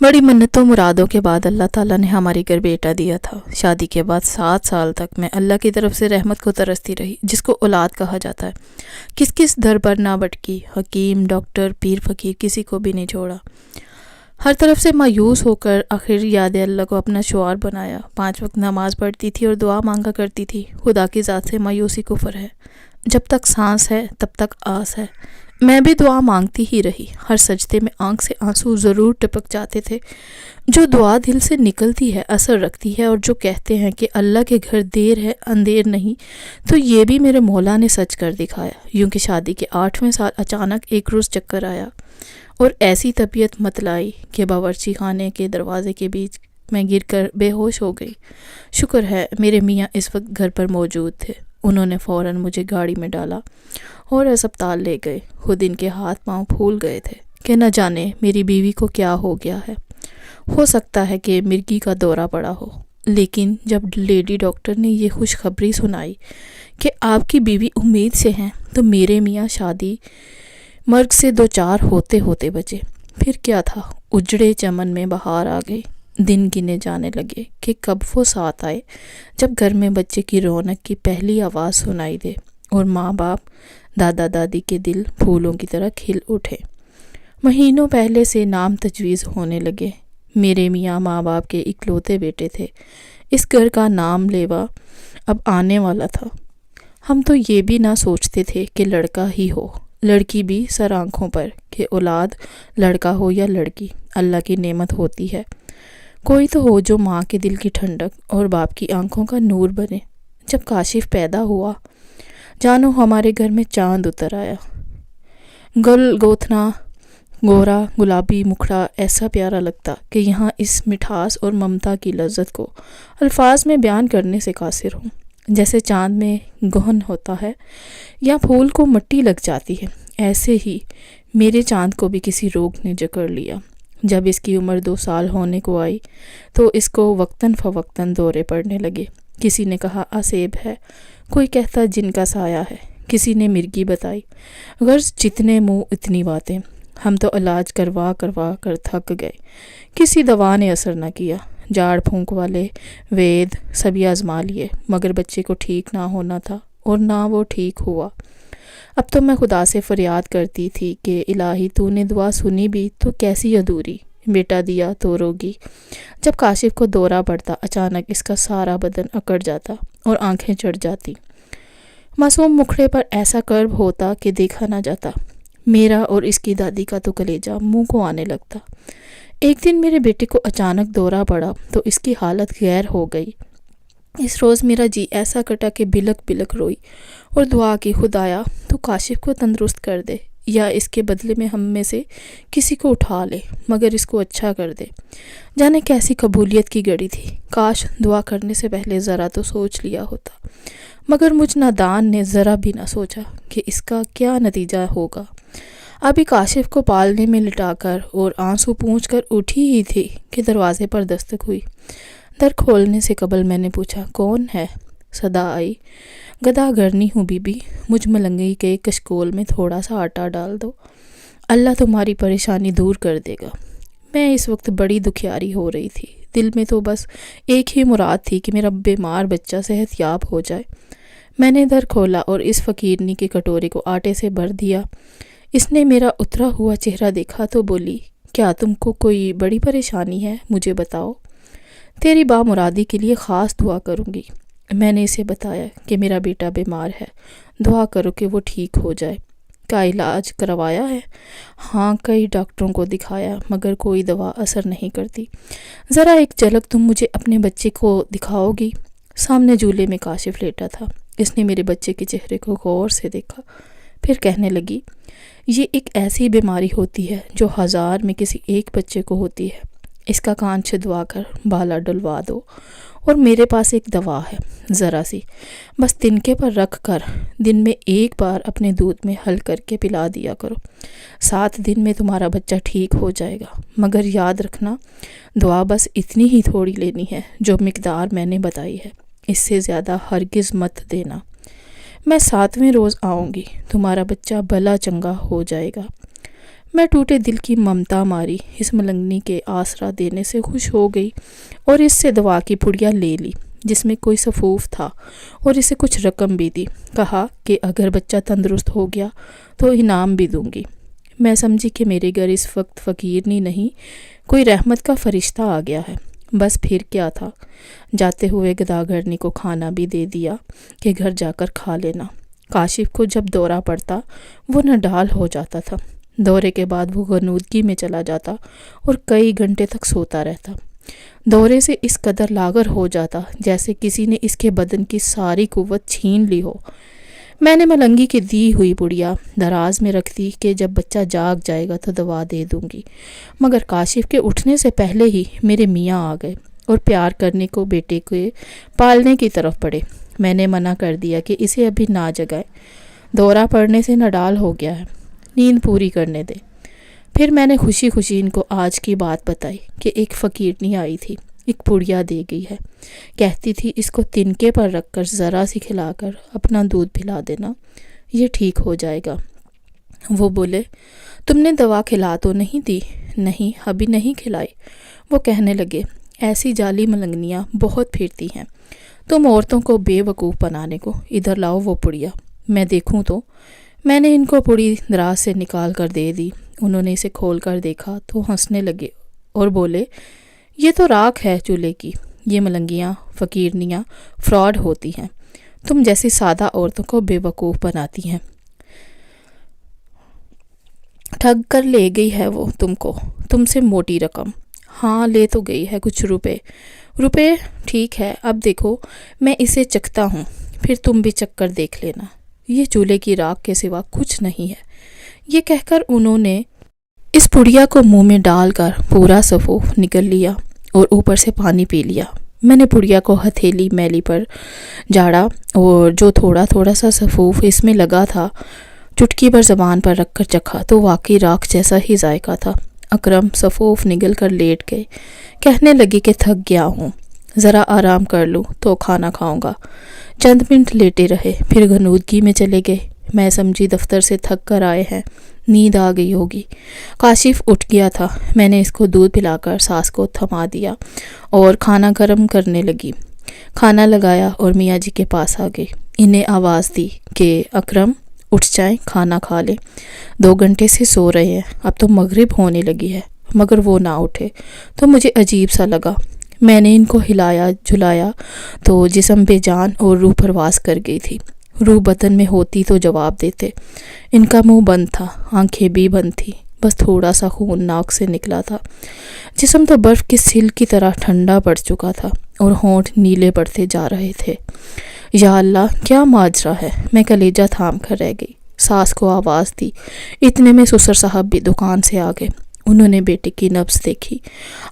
بڑی منتوں مرادوں کے بعد اللہ تعالیٰ نے ہمارے گھر بیٹا دیا تھا۔ شادی کے بعد 7 سال تک میں اللہ کی طرف سے رحمت کو ترستی رہی، جس کو اولاد کہا جاتا ہے۔ کس کس در پر نہ بھٹکی، حکیم، ڈاکٹر، پیر، فقیر، کسی کو بھی نہیں چھوڑا۔ ہر طرف سے مایوس ہو کر آخر یاد اللہ کو اپنا شعار بنایا۔ 5 وقت نماز پڑھتی تھی اور دعا مانگا کرتی تھی، خدا کی ذات سے مایوسی کفر ہے، جب تک سانس ہے تب تک آس ہے۔ میں بھی دعا مانگتی ہی رہی، ہر سجدے میں آنکھ سے آنسو ضرور ٹپک جاتے تھے۔ جو دعا دل سے نکلتی ہے اثر رکھتی ہے، اور جو کہتے ہیں کہ اللہ کے گھر دیر ہے اندیر نہیں، تو یہ بھی میرے مولا نے سچ کر دکھایا۔ یوں کہ شادی کے 8ویں سال اچانک ایک روز چکر آیا اور ایسی طبیعت متلائی کہ باورچی خانے کے دروازے کے بیچ میں گر کر بے ہوش ہو گئی۔ شکر ہے میرے میاں اس وقت گھر پر موجود تھے۔ انہوں نے فوراً مجھے گاڑی میں ڈالا اور اسپتال لے گئے۔ خود ان کے ہاتھ پاؤں پھول گئے تھے کہ نہ جانے میری بیوی کو کیا ہو گیا ہے۔ ہو سکتا ہے کہ مرگی کا دورہ پڑا ہو۔ لیکن جب لیڈی ڈاکٹر نے یہ خوشخبری سنائی کہ آپ کی بیوی امید سے ہیں، تو میرے میاں شادی مرگ سے دوچار ہوتے ہوتے بچے۔ پھر کیا تھا، اجڑے چمن میں بہار آ گئی۔ دن گنے جانے لگے کہ کب وہ ساتھ آئے جب گھر میں بچے کی رونق کی پہلی آواز سنائی دے اور ماں باپ، دادا دادی کے دل پھولوں کی طرح کھل اٹھے۔ مہینوں پہلے سے نام تجویز ہونے لگے۔ میرے میاں ماں باپ کے اکلوتے بیٹے تھے۔ اس گھر کا نام لیوا اب آنے والا تھا۔ ہم تو یہ بھی نہ سوچتے تھے کہ لڑکا ہی ہو، لڑکی بھی سر آنکھوں پر، کہ اولاد لڑکا ہو یا لڑکی اللہ کی نعمت ہوتی ہے۔ کوئی تو ہو جو ماں کے دل کی ٹھنڈک اور باپ کی آنکھوں کا نور بنے۔ جب کاشف پیدا ہوا، جانو ہمارے گھر میں چاند اتر آیا۔ گل گوتھنا، گورا گلابی مکھڑا ایسا پیارا لگتا کہ یہاں اس مٹھاس اور ممتا کی لذت کو الفاظ میں بیان کرنے سے قاصر ہوں۔ جیسے چاند میں گہن ہوتا ہے یا پھول کو مٹی لگ جاتی ہے، ایسے ہی میرے چاند کو بھی کسی روگ نے جکڑ لیا۔ جب اس کی عمر 2 سال ہونے کو آئی تو اس کو وقتاً فوقتاً دورے پڑنے لگے۔ کسی نے کہا آسیب ہے، کوئی کہتا جن کا سایہ ہے، کسی نے مرگی بتائی۔ غرض جتنے منہ اتنی باتیں۔ ہم تو علاج کروا کر تھک گئے، کسی دوا نے اثر نہ کیا۔ جھاڑ پھونک والے وید سبھی آزما لیے، مگر بچے کو ٹھیک نہ ہونا تھا اور نہ وہ ٹھیک ہوا۔ اب تو میں خدا سے فریاد کرتی تھی کہ الہی تو نے دعا سنی بھی تو کیسی ادھوری، بیٹا دیا تو روگی۔ جب کاشف کو دورہ پڑتا، اچانک اس کا سارا بدن اکڑ جاتا اور آنکھیں چڑھ جاتی۔ معصوم مکھڑے پر ایسا کرب ہوتا کہ دیکھا نہ جاتا۔ میرا اور اس کی دادی کا تو کلیجہ منہ کو آنے لگتا۔ ایک دن میرے بیٹے کو اچانک دورہ پڑا تو اس کی حالت غیر ہو گئی۔ اس روز میرا جی ایسا کٹا کہ بلک بلک روئی اور دعا کی، خدایا تو کاشف کو تندرست کر دے، یا اس کے بدلے میں ہم میں سے کسی کو اٹھا لے، مگر اس کو اچھا کر دے۔ جانے کیسی قبولیت کی گھڑی تھی۔ کاش دعا کرنے سے پہلے ذرا تو سوچ لیا ہوتا، مگر مجھ نادان نے ذرا بھی نہ سوچا کہ اس کا کیا نتیجہ ہوگا۔ ابھی کاشف کو پالنے میں لٹا کر اور آنسو پونچھ کر اٹھی ہی تھی کہ دروازے پر دستک ہوئی۔ در کھولنے سے قبل میں نے پوچھا، کون ہے؟ صدا آئی، گدا گھرنی ہوں بی بی، مجھ ملنگی کے کشکول میں تھوڑا سا آٹا ڈال دو، اللہ تمہاری پریشانی دور کر دے گا۔ میں اس وقت بڑی دکھیاری ہو رہی تھی۔ دل میں تو بس ایک ہی مراد تھی کہ میرا بیمار بچہ صحت یاب ہو جائے۔ میں نے در کھولا اور اس فقیرنی کے کٹورے کو آٹے سے بھر دیا۔ اس نے میرا اترا ہوا چہرہ دیکھا تو بولی، کیا تم کو کوئی بڑی پریشانی ہے؟ مجھے بتاؤ، تیری بامرادی کے لیے خاص دعا کروں گی۔ میں نے اسے بتایا کہ میرا بیٹا بیمار ہے، دعا کرو کہ وہ ٹھیک ہو جائے۔ کا علاج کروایا ہے؟ ہاں، کئی ڈاکٹروں کو دکھایا، مگر کوئی دوا اثر نہیں کرتی۔ ذرا ایک جھلک تم مجھے اپنے بچے کو دکھاؤ گی؟ سامنے جھولے میں کاشف لیٹا تھا۔ اس نے میرے بچے کے چہرے کو غور سے دیکھا، پھر کہنے لگی، یہ ایک ایسی بیماری ہوتی ہے جو 1000 میں کسی ایک بچے کو ہوتی ہے۔ اس کا کان چھدوا کر بالا ڈلوا دو، اور میرے پاس ایک دوا ہے، ذرا سی، بس تنکے پر رکھ کر دن میں ایک بار اپنے دودھ میں حل کر کے پلا دیا کرو۔ 7 دن میں تمہارا بچہ ٹھیک ہو جائے گا، مگر یاد رکھنا دعا بس اتنی ہی تھوڑی لینی ہے جو مقدار میں نے بتائی ہے، اس سے زیادہ ہرگز مت دینا۔ میں 7ویں روز آؤں گی، تمہارا بچہ بھلا چنگا ہو جائے گا۔ میں ٹوٹے دل کی ممتا ماری اس ملنگنی کے آسرا دینے سے خوش ہو گئی اور اس سے دوا کی پڑیا لے لی جس میں کوئی سفوف تھا اور اسے کچھ رقم بھی دی. کہا کہ اگر بچہ تندرست ہو گیا تو انعام بھی دوں گی. میں سمجھی کہ میرے گھر اس وقت فقیرنی نہیں کوئی رحمت کا فرشتہ آ گیا ہے. بس پھر کیا تھا، جاتے ہوئے گداگرنی کو کھانا بھی دے دیا کہ گھر جا کر کھا لینا. کاشف کو جب دورہ پڑتا وہ نڈال ہو جاتا تھا. دورے کے بعد وہ غنودگی میں چلا جاتا اور کئی گھنٹے تک سوتا رہتا. دورے سے اس قدر لاغر ہو جاتا جیسے کسی نے اس کے بدن کی ساری قوت چھین لی ہو. میں نے ملنگی کی دی ہوئی پڑیا دراز میں رکھ دی کہ جب بچہ جاگ جائے گا تو دوا دے دوں گی. مگر کاشف کے اٹھنے سے پہلے ہی میرے میاں آ گئے اور پیار کرنے کو بیٹے کے پالنے کی طرف پڑے. میں نے منع کر دیا کہ اسے ابھی نہ جگائے، دورہ پڑنے سے نڈال ہو گیا ہے، نیند پوری کرنے دے. پھر میں نے خوشی خوشی ان کو آج کی بات بتائی کہ ایک فقیرنی آئی تھی، ایک پڑیا دے گئی ہے، کہتی تھی اس کو تنکے پر رکھ کر ذرا سی کھلا کر اپنا دودھ پلا دینا، یہ ٹھیک ہو جائے گا. وہ بولے تم نے دوا کھلا تو نہیں دی؟ نہیں ابھی نہیں کھلائی. وہ کہنے لگے ایسی جعلی ملنگنیاں بہت پھرتی ہیں، تم عورتوں کو بے وقوف بنانے کو. ادھر لاؤ وہ پڑیا میں دیکھوں تو. میں نے ان کو پڑی دراز سے نکال کر دے دی. انہوں نے اسے کھول کر دیکھا تو ہنسنے لگے اور بولے یہ تو راکھ ہے چولہے کی. یہ ملنگیاں فقیرنیاں فراڈ ہوتی ہیں، تم جیسی سادہ عورتوں کو بے وقوف بناتی ہیں. ٹھگ کر لے گئی ہے وہ تم سے موٹی رقم. ہاں لے تو گئی ہے کچھ روپے ٹھیک ہے. اب دیکھو میں اسے چکھتا ہوں پھر تم بھی چکھ کر دیکھ لینا، یہ چولہے کی راکھ کے سوا کچھ نہیں ہے. یہ کہہ کر انہوں نے اس پڑیا کو منہ میں ڈال کر پورا سفوف نکل لیا اور اوپر سے پانی پی لیا. میں نے پڑیا کو ہتھیلی میلی پر جھاڑا اور جو تھوڑا تھوڑا سا سفوف اس میں لگا تھا چٹکی پر زبان پر رکھ کر چکھا تو واقعی راکھ جیسا ہی ذائقہ تھا. اکرم سفوف نگل کر لیٹ گئے، کہنے لگے کہ تھک گیا ہوں، ذرا آرام کر لوں تو کھانا کھاؤں گا. چند منٹ لیٹے رہے پھر غنودگی میں چلے گئے. میں سمجھی دفتر سے تھک کر آئے ہیں، نیند آ گئی ہوگی. کاشف اٹھ گیا تھا. میں نے اس کو دودھ پلا کر ساس کو تھما دیا اور کھانا گرم کرنے لگی. کھانا لگایا اور میاں جی کے پاس آ گئی. انہیں آواز دی کہ اکرم اٹھ جائیں، کھانا کھا لیں، 2 گھنٹے سے سو رہے ہیں، اب تو مغرب ہونے لگی ہے. مگر وہ نہ اٹھے تو مجھے عجیب سا لگا. میں نے ان کو ہلایا جھلایا تو جسم بے جان اور روح پرواز کر گئی تھی. روح بدن میں ہوتی تو جواب دیتے. ان کا منہ بند تھا، آنکھیں بھی بند تھی، بس تھوڑا سا خون ناک سے نکلا تھا. جسم تو برف کی سل کی طرح ٹھنڈا پڑ چکا تھا اور ہونٹ نیلے پڑتے جا رہے تھے. یا اللہ کیا ماجرا ہے. میں کلیجہ تھام کر رہ گئی. ساس کو آواز دی. اتنے میں سسر صاحب بھی دکان سے آ گئے. انہوں نے بیٹے کی نبض دیکھی،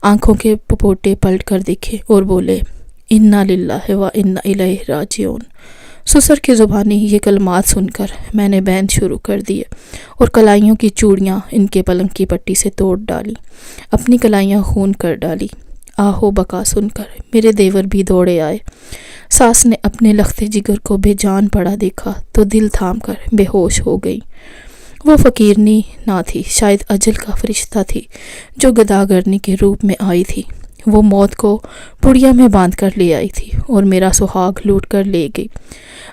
آنکھوں کے پپوٹے پلٹ کر دیکھے اور بولے انا للہ و انا الیہ راجعون. سسر کی زبانی یہ کلمات سن کر میں نے بین شروع کر دیے اور کلائیوں کی چوڑیاں ان کے پلنگ کی پٹی سے توڑ ڈالی، اپنی کلائیاں خون کر ڈالی. آہو بکا سن کر میرے دیور بھی دوڑے آئے. ساس نے اپنے لختے جگر کو بے جان پڑا دیکھا تو دل تھام کر بے ہوش ہو گئی. وہ فقیرنی نہ تھی، شاید اجل کا فرشتہ تھی جو گداگرنی کے روپ میں آئی تھی. وہ موت کو پڑیا میں باندھ کر لے آئی تھی اور میرا سہاگ لوٹ کر لے گئی.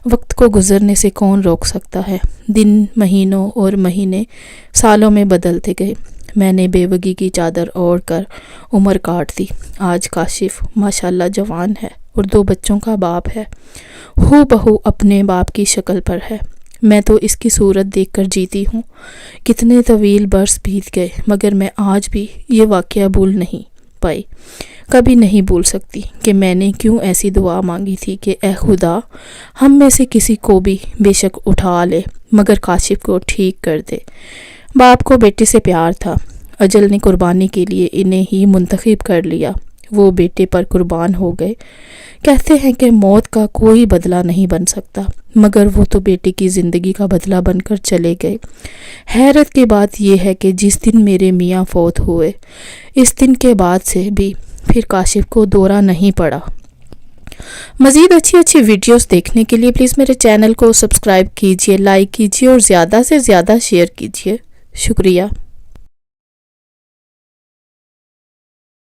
وقت کو گزرنے سے کون روک سکتا ہے؟ دن مہینوں اور مہینے سالوں میں بدلتے گئے. میں نے بیوگی کی چادر اوڑھ کر عمر کاٹ دی. آج کاشف ماشاءاللہ جوان ہے اور 2 بچوں کا باپ ہے، ہو بہو اپنے باپ کی شکل پر ہے. میں تو اس کی صورت دیکھ کر جیتی ہوں. کتنے طویل برس بیت گئے مگر میں آج بھی یہ واقعہ بھول نہیں پائی. کبھی نہیں بھول سکتی کہ میں نے کیوں ایسی دعا مانگی تھی کہ اے خدا ہم میں سے کسی کو بھی بے شک اٹھا لے مگر کاشف کو ٹھیک کر دے. باپ کو بیٹے سے پیار تھا. اجل نے قربانی کے لیے انہیں ہی منتخب کر لیا. وہ بیٹے پر قربان ہو گئے. کہتے ہیں کہ موت کا کوئی بدلہ نہیں بن سکتا مگر وہ تو بیٹے کی زندگی کا بدلہ بن کر چلے گئے. حیرت کی بات یہ ہے کہ جس دن میرے میاں فوت ہوئے اس دن کے بعد سے بھی پھر کاشف کو دورہ نہیں پڑا. مزید اچھی ویڈیوز دیکھنے کے لیے پلیز میرے چینل کو سبسکرائب کیجیے، لائک کیجیے اور زیادہ سے زیادہ شیئر کیجیے. شکریہ.